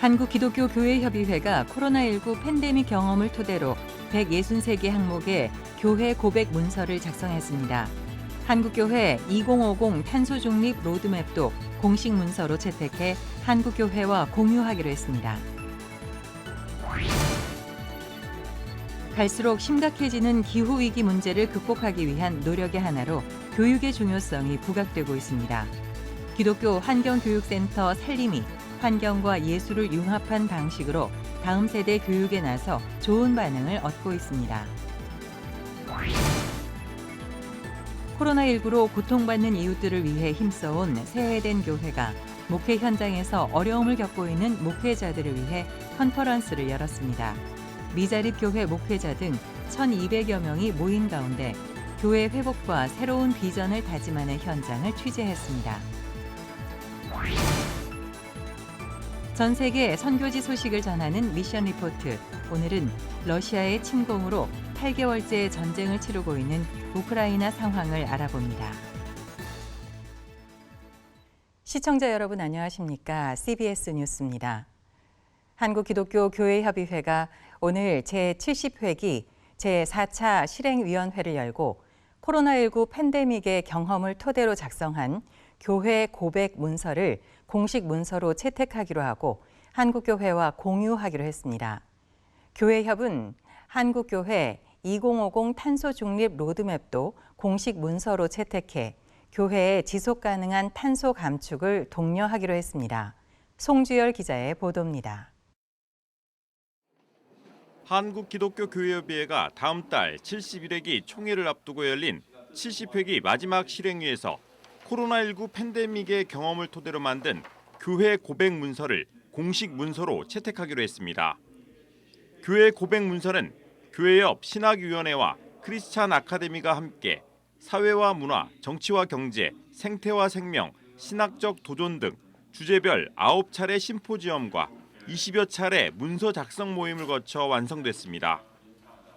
한국기독교교회협의회가 코로나19 팬데믹 경험을 토대로 163개 항목의 교회 고백 문서를 작성했습니다. 한국교회 2050 탄소중립 로드맵도 공식 문서로 채택해 한국교회와 공유하기로 했습니다. 갈수록 심각해지는 기후위기 문제를 극복하기 위한 노력의 하나로 교육의 중요성이 부각되고 있습니다. 기독교 환경교육센터 살림이 환경과 예술을 융합한 방식으로 다음 세대 교육에 나서 좋은 반응을 얻고 있습니다. 코로나19로 고통받는 이웃들을 위해 힘써온 새해된 교회가 목회 현장에서 어려움을 겪고 있는 목회자들을 위해 컨퍼런스를 열었습니다. 미자립 교회 목회자 등 1,200여 명이 모인 가운데 교회 회복과 새로운 비전을 다짐하는 현장을 취재했습니다. 전 세계 선교지 소식을 전하는 미션 리포트. 오늘은 러시아의 침공으로 8개월째 전쟁을 치르고 있는 우크라이나 상황을 알아봅니다. 시청자 여러분 안녕하십니까? CBS 뉴스입니다. 한국기독교교회협의회가 오늘 제70회기 제4차 실행위원회를 열고 코로나19 팬데믹의 경험을 토대로 작성한 교회 고백 문서를 공식 문서로 채택하기로 하고 한국교회와 공유하기로 했습니다. 교회협은 한국교회 2050 탄소중립 로드맵도 공식 문서로 채택해 교회의 지속가능한 탄소 감축을 독려하기로 했습니다. 송주열 기자의 보도입니다. 한국기독교교회협의회가 다음 달 71회기 총회를 앞두고 열린 70회기 마지막 실행위에서 코로나19 팬데믹의 경험을 토대로 만든 교회 고백 문서를 공식 문서로 채택하기로 했습니다. 교회 고백 문서는 교회협 신학위원회와 크리스찬 아카데미가 함께 사회와 문화, 정치와 경제, 생태와 생명, 신학적 도전 등 주제별 9차례 심포지엄과 20여 차례 문서 작성 모임을 거쳐 완성됐습니다.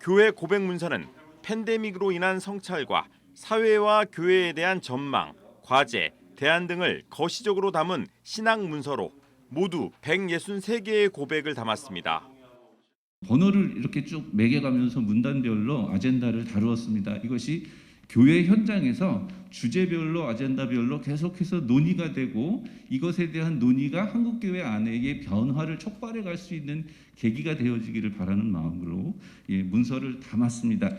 교회 고백 문서는 팬데믹으로 인한 성찰과 사회와 교회에 대한 전망, 과제, 대안 등을 거시적으로 담은 신학 문서로 모두 163개의 고백을 담았습니다. 번호를 이렇게 쭉 매겨가면서 문단별로 아젠다를 다루었습니다. 이것이 교회 현장에서 주제별로 아젠다별로 계속해서 논의가 되고 이것에 대한 논의가 한국교회 안에의 변화를 촉발해 갈 수 있는 계기가 되어지기를 바라는 마음으로 문서를 담았습니다.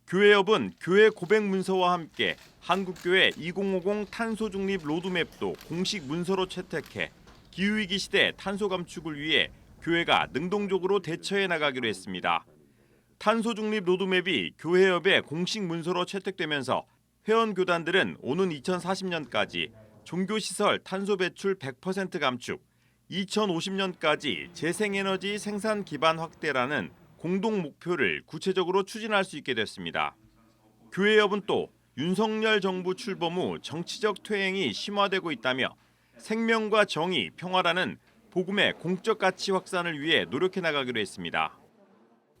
교회협은 교회 고백 문서와 함께 한국교회 2050 탄소중립 로드맵도 공식 문서로 채택해 기후위기 시대 탄소 감축을 위해 교회가 능동적으로 대처해 나가기로 했습니다. 탄소중립 로드맵이 교회협의 공식 문서로 채택되면서 회원교단들은 오는 2040년까지 종교시설 탄소 배출 100% 감축, 2050년까지 재생에너지 생산 기반 확대라는 공동 목표를 구체적으로 추진할 수 있게 됐습니다. 교회협은 또 윤석열 정부 출범 후 정치적 퇴행이 심화되고 있다며 생명과 정의, 평화라는 복음의 공적 가치 확산을 위해 노력해 나가기로 했습니다.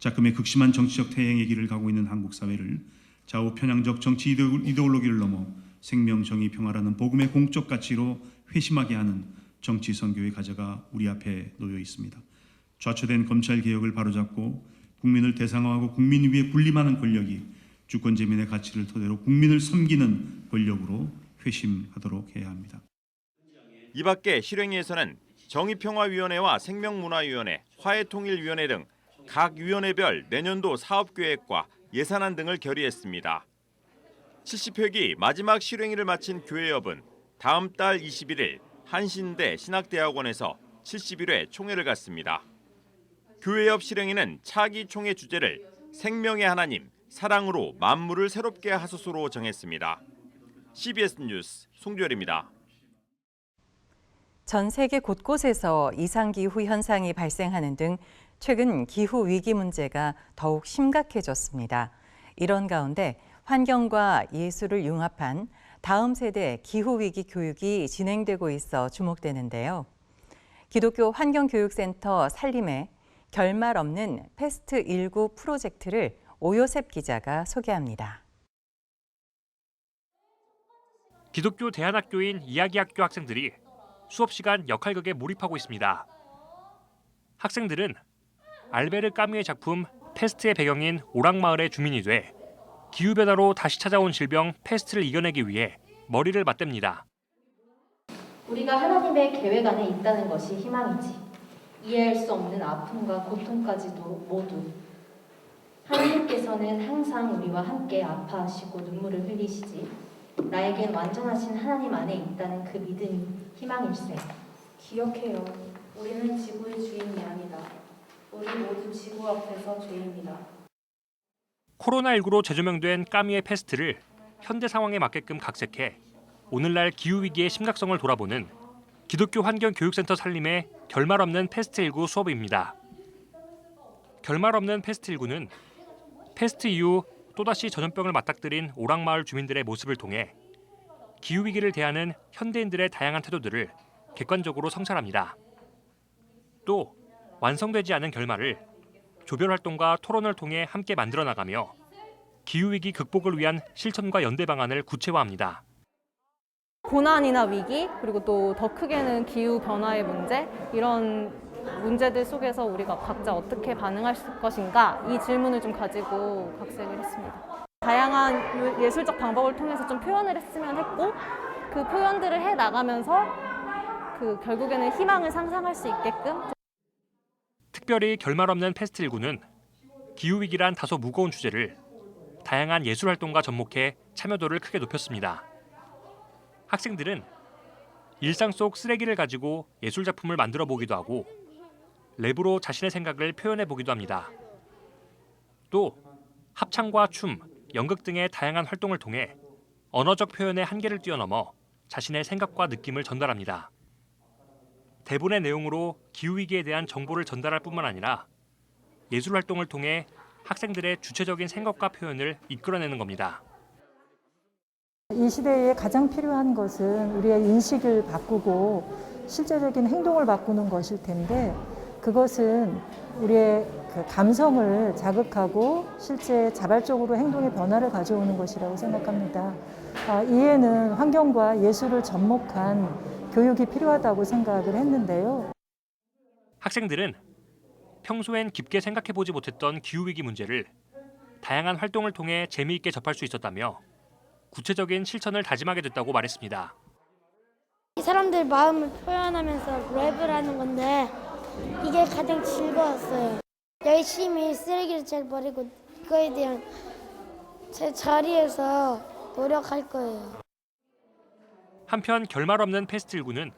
작금의 극심한 정치적 퇴행의 길을 가고 있는 한국 사회를 좌우 편향적 정치 이데올로기를 넘어 생명, 정의, 평화라는 복음의 공적 가치로 회심하게 하는 정치 선교의 과제가 우리 앞에 놓여 있습니다. 좌초된 검찰 개혁을 바로잡고 국민을 대상화하고 국민 위에 군림하는 권력이 주권 재민의 가치를 토대로 국민을 섬기는 권력으로 회심하도록 해야 합니다. 이 밖에 실행위에서는 정의평화위원회와 생명문화위원회, 화해통일위원회 등 각 위원회별 내년도 사업계획과 예산안 등을 결의했습니다. 70회기 마지막 실행위를 마친 교회협은 다음 달 21일 한신대 신학대학원에서 71회 총회를 갖습니다. 교회협 실행위는 차기 총회 주제를 생명의 하나님, 사랑으로 만물을 새롭게 하소서로 정했습니다. CBS 뉴스 송주열입니다. 전 세계 곳곳에서 이상기후 현상이 발생하는 등 최근 기후 위기 문제가 더욱 심각해졌습니다. 이런 가운데 환경과 예술을 융합한 다음 세대 기후 위기 교육이 진행되고 있어 주목되는데요. 기독교 환경교육센터 살림의 결말 없는 패스트19 프로젝트를 오요셉 기자가 소개합니다. 기독교 대안학교인 이야기학교 학생들이 수업 시간 역할극에 몰입하고 있습니다. 학생들은 알베르 까뮈의 작품 페스트의 배경인 오랑마을의 주민이 돼 기후변화로 다시 찾아온 질병 페스트를 이겨내기 위해 머리를 맞댑니다. 우리가 하나님의 계획 안에 있다는 것이 희망이지. 이해할 수 없는 아픔과 고통까지도 모두 하나님께서는 항상 우리와 함께 아파하시고 눈물을 흘리시지. 나에겐 완전하신 하나님 안에 있다는 그 믿음이 희망일세. 기억해요. 우리는 지구의 주인이 아니다. 우리 모두 지구 앞에서 죄인이다. 코로나19로 재조명된 까뮈의 페스트를 현대 상황에 맞게끔 각색해 오늘날 기후위기의 심각성을 돌아보는 기독교 환경교육센터 살림의 결말 없는 페스트19 수업입니다. 결말 없는 페스트19는 페스트 이후 또다시 전염병을 맞닥뜨린 오랑마을 주민들의 모습을 통해 기후위기를 대하는 현대인들의 다양한 태도들을 객관적으로 성찰합니다. 또 완성되지 않은 결말을 조별활동과 토론을 통해 함께 만들어 나가며 기후위기 극복을 위한 실천과 연대 방안을 구체화합니다. 고난이나 위기, 그리고 또 더 크게는 기후 변화의 문제, 이런 문제들 속에서 우리가 각자 어떻게 반응할 것인가, 이 질문을 좀 가지고 각색을 했습니다. 다양한 예술적 방법을 통해서 좀 표현을 했으면 했고, 그 표현들을 해 나가면서 결국에는 희망을 상상할 수 있게끔. 특별히 결말 없는 페스트19는 기후위기란 다소 무거운 주제를 다양한 예술활동과 접목해 참여도를 크게 높였습니다. 학생들은 일상 속 쓰레기를 가지고 예술작품을 만들어 보기도 하고 랩으로 자신의 생각을 표현해 보기도 합니다. 또 합창과 춤, 연극 등의 다양한 활동을 통해 언어적 표현의 한계를 뛰어넘어 자신의 생각과 느낌을 전달합니다. 대본의 내용으로 기후위기에 대한 정보를 전달할 뿐만 아니라 예술활동을 통해 학생들의 주체적인 생각과 표현을 이끌어내는 겁니다. 이 시대에 가장 필요한 것은 우리의 인식을 바꾸고 실제적인 행동을 바꾸는 것일 텐데, 그것은 우리의 그 감성을 자극하고 실제 자발적으로 행동의 변화를 가져오는 것이라고 생각합니다. 이에는 환경과 예술을 접목한 교육이 필요하다고 생각을 했는데요. 학생들은 평소엔 깊게 생각해보지 못했던 기후위기 문제를 다양한 활동을 통해 재미있게 접할 수 있었다며 구체적인 실천을 다짐하게 됐다고 말했습니다. 이 사람들 마음을 표현하면서 랩을 하는 건데 이게 가장 즐거웠어요. 열심히 쓰레기를 잘 버리고 그거에 대한 제 자리에서 노력할 거예요. 한편 결말 없는 페스트19는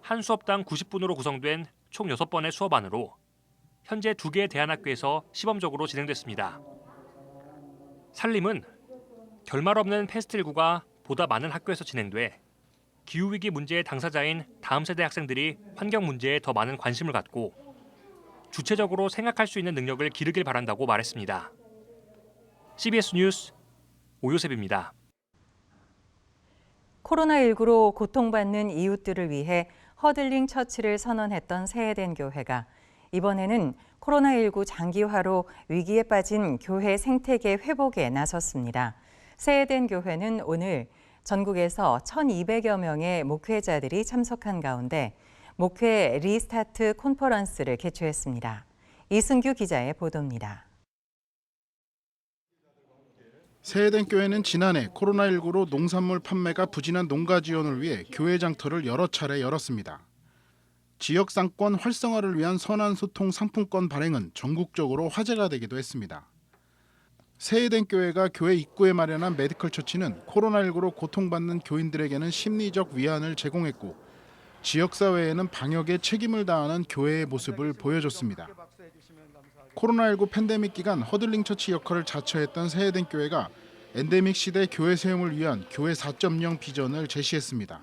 한 수업당 90분으로 구성된 총 6번의 수업안으로 현재 2개의 대안학교에서 시범적으로 진행됐습니다. 살림은 결말 없는 페스트19가 보다 많은 학교에서 진행돼 기후위기 문제의 당사자인 다음 세대 학생들이 환경 문제에 더 많은 관심을 갖고 주체적으로 생각할 수 있는 능력을 기르길 바란다고 말했습니다. CBS 뉴스 오요셉입니다. 코로나19로 고통받는 이웃들을 위해 허들링 처치를 선언했던 세해된 교회가 이번에는 코로나19 장기화로 위기에 빠진 교회 생태계 회복에 나섰습니다. 세해된 교회는 오늘 전국에서 1,200여 명의 목회자들이 참석한 가운데 목회 리스타트 컨퍼런스를 개최했습니다. 이승규 기자의 보도입니다. 세해된 교회는 지난해 코로나19로 농산물 판매가 부진한 농가 지원을 위해 교회 장터를 여러 차례 열었습니다. 지역 상권 활성화를 위한 선한 소통 상품권 발행은 전국적으로 화제가 되기도 했습니다. 세해된 교회가 교회 입구에 마련한 메디컬 처치는 코로나19로 고통받는 교인들에게는 심리적 위안을 제공했고 지역사회에는 방역에 책임을 다하는 교회의 모습을 보여줬습니다. 코로나19 팬데믹 기간 허들링 처치 역할을 자처했던 세해된 교회가 엔데믹 시대 교회 세움을 위한 교회 4.0 비전을 제시했습니다.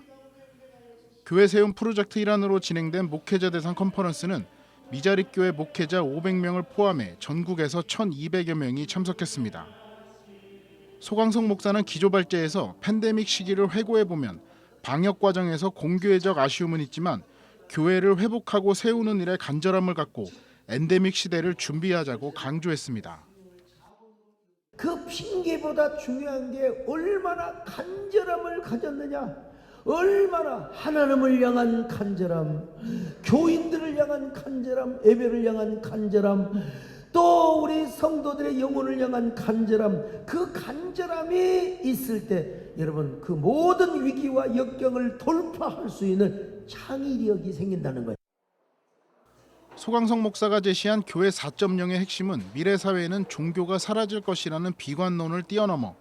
교회 세움 프로젝트 일환으로 진행된 목회자 대상 컨퍼런스는 미자립교회 목회자 500명을 포함해 전국에서 1,200여 명이 참석했습니다. 소강석 목사는 기조발제에서 팬데믹 시기를 회고해보면 방역 과정에서 공교회적 아쉬움은 있지만 교회를 회복하고 세우는 일에 간절함을 갖고 엔데믹 시대를 준비하자고 강조했습니다. 그 핑계보다 중요한 게 얼마나 간절함을 가졌느냐, 얼마나 하나님을 향한 간절함, 교인들을 향한 간절함, 예배를 향한 간절함, 또 우리 성도들의 영혼을 향한 간절함, 그 간절함이 있을 때 여러분 그 모든 위기와 역경을 돌파할 수 있는 창의력이 생긴다는 거예요. 소강성 목사가 제시한 교회 4.0의 핵심은 미래 사회에는 종교가 사라질 것이라는 비관론을 뛰어넘어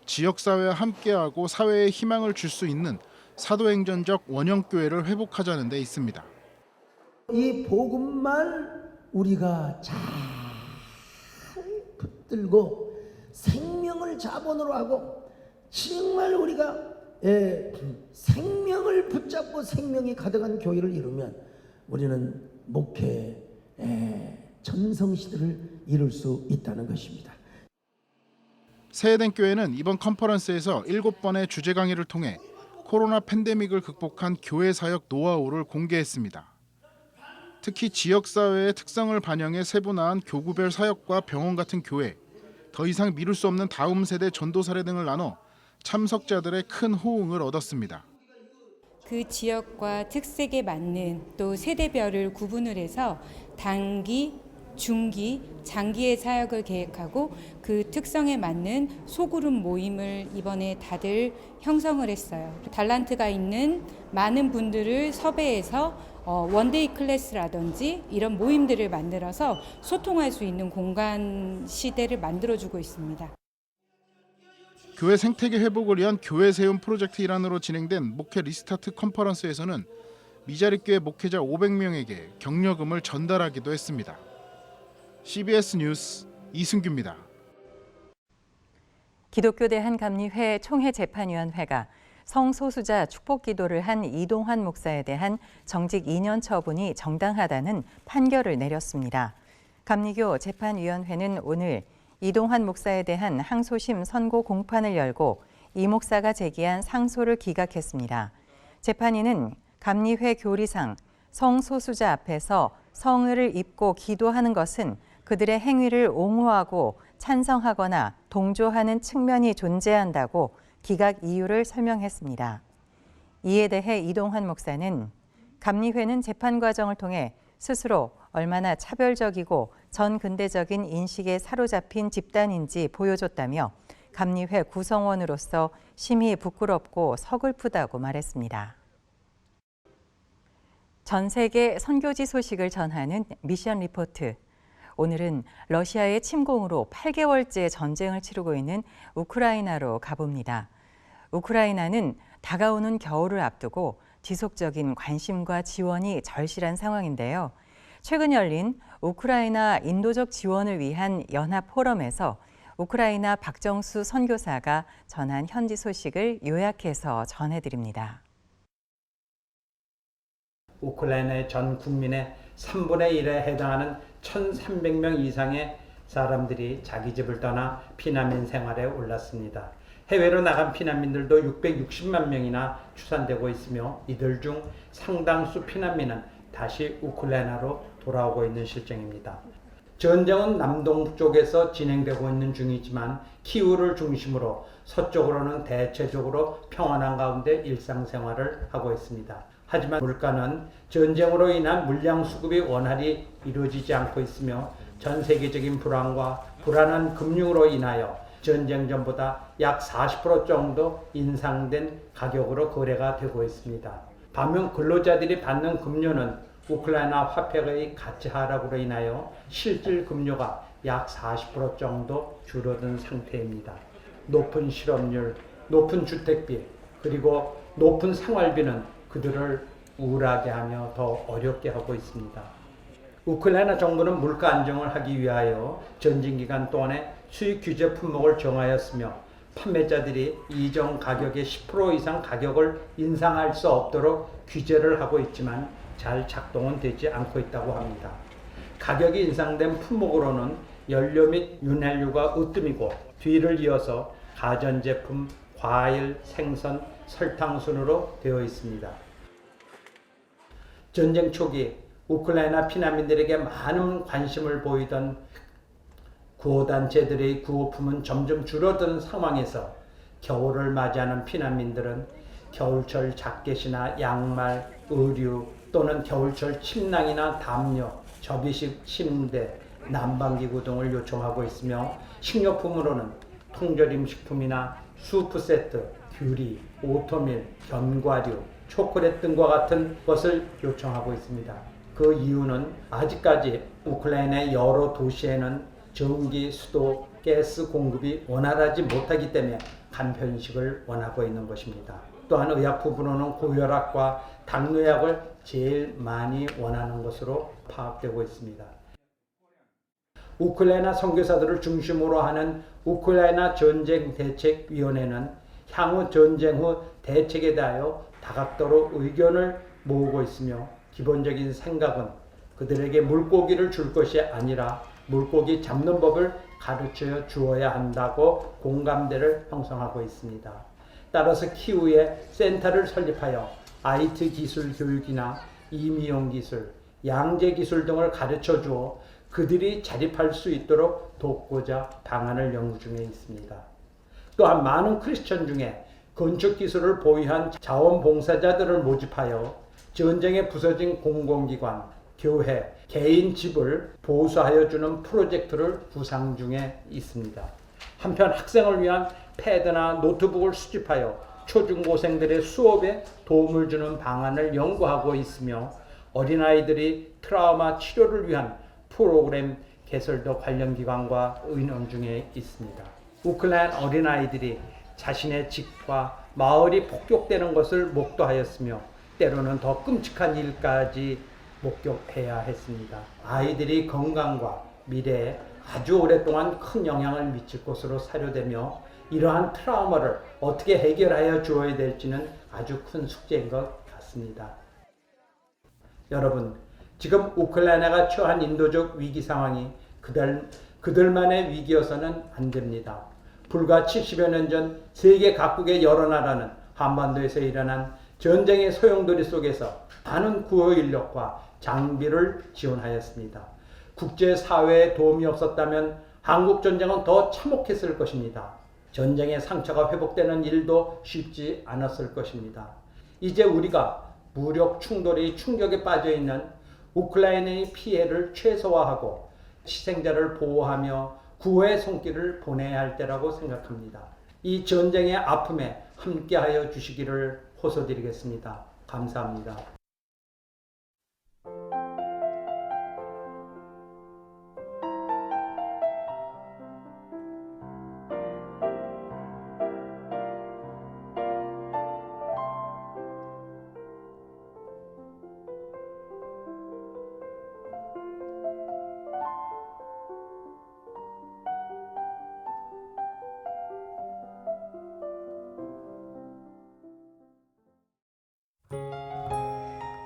지역사회와 함께하고 사회에 희망을 줄 수 있는 사도행전적 원형교회를 회복하자는 데 있습니다. 이 복음만 우리가 잘 붙들고 생명을 자본으로 하고 정말 우리가 생명을 붙잡고 생명이 가득한 교회를 이루면 우리는 목회 전성시대를 이룰 수 있다는 것입니다. 새해된 교회는 이번 컨퍼런스에서 7번의 주제 강의를 통해 코로나 팬데믹을 극복한 교회 사역 노하우를 공개했습니다. 특히 지역사회의 특성을 반영해 세분화한 교구별 사역과 병원 같은 교회, 더 이상 미룰 수 없는 다음 세대 전도 사례 등을 나눠 참석자들의 큰 호응을 얻었습니다. 그 지역과 특색에 맞는 또 세대별을 구분을 해서 단기, 중기, 장기의 사역을 계획하고 그 특성에 맞는 소그룹 모임을 이번에 다들 형성을 했어요. 달란트가 있는 많은 분들을 섭외해서 원데이 클래스라든지 이런 모임들을 만들어서 소통할 수 있는 공간 시대를 만들어주고 있습니다. 교회 생태계 회복을 위한 교회 세움 프로젝트 일환으로 진행된 목회 리스타트 컨퍼런스에서는 미자립교회 목회자 500명에게 격려금을 전달하기도 했습니다. CBS 뉴스 이승규입니다. 기독교 대한감리회 총회재판위원회가 성소수자 축복기도를 한 이동환 목사에 대한 정직 2년 처분이 정당하다는 판결을 내렸습니다. 감리교 재판위원회는 오늘 이동환 목사에 대한 항소심 선고 공판을 열고 이 목사가 제기한 상소를 기각했습니다. 재판위는 감리회 교리상 성소수자 앞에서 성의를 입고 기도하는 것은 그들의 행위를 옹호하고 찬성하거나 동조하는 측면이 존재한다고 기각 이유를 설명했습니다. 이에 대해 이동환 목사는 감리회는 재판 과정을 통해 스스로 얼마나 차별적이고 전근대적인 인식에 사로잡힌 집단인지 보여줬다며 감리회 구성원으로서 심히 부끄럽고 서글프다고 말했습니다. 전 세계 선교지 소식을 전하는 미션 리포트. 오늘은 러시아의 침공으로 8개월째 전쟁을 치르고 있는 우크라이나로 가봅니다. 우크라이나는 다가오는 겨울을 앞두고 지속적인 관심과 지원이 절실한 상황인데요. 최근 열린 우크라이나 인도적 지원을 위한 연합 포럼에서 우크라이나 박정수 선교사가 전한 현지 소식을 요약해서 전해드립니다. 우크라이나의 전 국민의 3분의 1에 해당하는 1,300명 이상의 사람들이 자기 집을 떠나 피난민 생활에 올랐습니다. 해외로 나간 피난민들도 660만 명이나 추산되고 있으며 이들 중 상당수 피난민은 다시 우크라이나로 돌아오고 있는 실정입니다. 전쟁은 남동쪽에서 진행되고 있는 중이지만 키우를 중심으로 서쪽으로는 대체적으로 평안한 가운데 일상생활을 하고 있습니다. 하지만 물가는 전쟁으로 인한 물량 수급이 원활히 이루어지지 않고 있으며 전 세계적인 불안과 불안한 금융으로 인하여 전쟁 전보다 약 40% 정도 인상된 가격으로 거래가 되고 있습니다. 반면 근로자들이 받는 급료는 우크라이나 화폐의 가치 하락으로 인하여 실질 급료가 약 40% 정도 줄어든 상태입니다. 높은 실업률, 높은 주택비, 그리고 높은 생활비는 그들을 우울하게 하며 더 어렵게 하고 있습니다. 우크라이나 정부는 물가 안정을 하기 위하여 전쟁 기간 동안에 수입 규제 품목을 정하였으며 판매자들이 이전 가격의 10% 이상 가격을 인상할 수 없도록 규제를 하고 있지만 잘 작동은 되지 않고 있다고 합니다. 가격이 인상된 품목으로는 연료 및 윤활유가 으뜸이고 뒤를 이어서 가전제품, 과일, 생선, 설탕 순으로 되어 있습니다. 전쟁 초기 우크라이나 피난민들에게 많은 관심을 보이던 구호단체들의 구호품은 점점 줄어드는 상황에서 겨울을 맞이하는 피난민들은 겨울철 자켓이나 양말, 의류 또는 겨울철 침낭이나 담요, 접이식 침대, 난방기구 등을 요청하고 있으며 식료품으로는 통조림식품이나 수프 세트, 귤이, 오토밀, 견과류, 초콜릿 등과 같은 것을 요청하고 있습니다. 그 이유는 아직까지 우크라이나의 여러 도시에는 전기, 수도, 가스 공급이 원활하지 못하기 때문에 간편식을 원하고 있는 것입니다. 또한 의약품으로는 고혈압과 당뇨약을 제일 많이 원하는 것으로 파악되고 있습니다. 우크라이나 선교사들을 중심으로 하는 우크라이나 전쟁대책위원회는 향후 전쟁 후 대책에 대하여 다각도로 의견을 모으고 있으며 기본적인 생각은 그들에게 물고기를 줄 것이 아니라 물고기 잡는 법을 가르쳐 주어야 한다고 공감대를 형성하고 있습니다. 따라서 키우에 센터를 설립하여 IT 기술 교육이나 임용 기술, 양재 기술 등을 가르쳐 주어 그들이 자립할 수 있도록 돕고자 방안을 연구 중에 있습니다. 또한 많은 크리스천 중에 건축 기술을 보유한 자원봉사자들을 모집하여 전쟁에 부서진 공공기관, 교회, 개인 집을 보수하여 주는 프로젝트를 구상 중에 있습니다. 한편 학생을 위한 패드나 노트북을 수집하여 초중고생들의 수업에 도움을 주는 방안을 연구하고 있으며 어린아이들이 트라우마 치료를 위한 프로그램 개설도 관련 기관과 의논 중에 있습니다. 우크라이나 어린아이들이 자신의 집과 마을이 폭격되는 것을 목도하였으며 때로는 더 끔찍한 일까지 목격해야 했습니다. 아이들이 건강과 미래에 아주 오랫동안 큰 영향을 미칠 것으로 사료되며 이러한 트라우마를 어떻게 해결하여 주어야 될지는 아주 큰 숙제인 것 같습니다. 여러분, 지금 우크라이나가 처한 인도적 위기 상황이 그들만의 위기여서는 안 됩니다. 불과 70여 년 전 세계 각국의 여러 나라는 한반도에서 일어난 전쟁의 소용돌이 속에서 많은 구호 인력과 장비를 지원하였습니다. 국제사회의 도움이 없었다면 한국전쟁은 더 참혹했을 것입니다. 전쟁의 상처가 회복되는 일도 쉽지 않았을 것입니다. 이제 우리가 무력 충돌의 충격에 빠져 있는 우크라이나의 피해를 최소화하고 희생자를 보호하며 구호의 손길을 보내야 할 때라고 생각합니다. 이 전쟁의 아픔에 함께하여 주시기를 호소드리겠습니다. 감사합니다.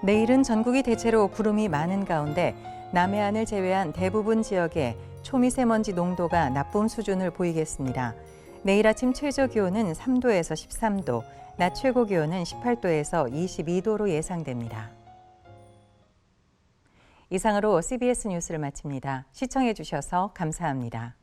내일은 전국이 대체로 구름이 많은 가운데 남해안을 제외한 대부분 지역에 초미세먼지 농도가 나쁨 수준을 보이겠습니다. 내일 아침 최저 기온은 3도에서 13도, 낮 최고 기온은 18도에서 22도로 예상됩니다. 이상으로 CBS 뉴스를 마칩니다. 시청해 주셔서 감사합니다.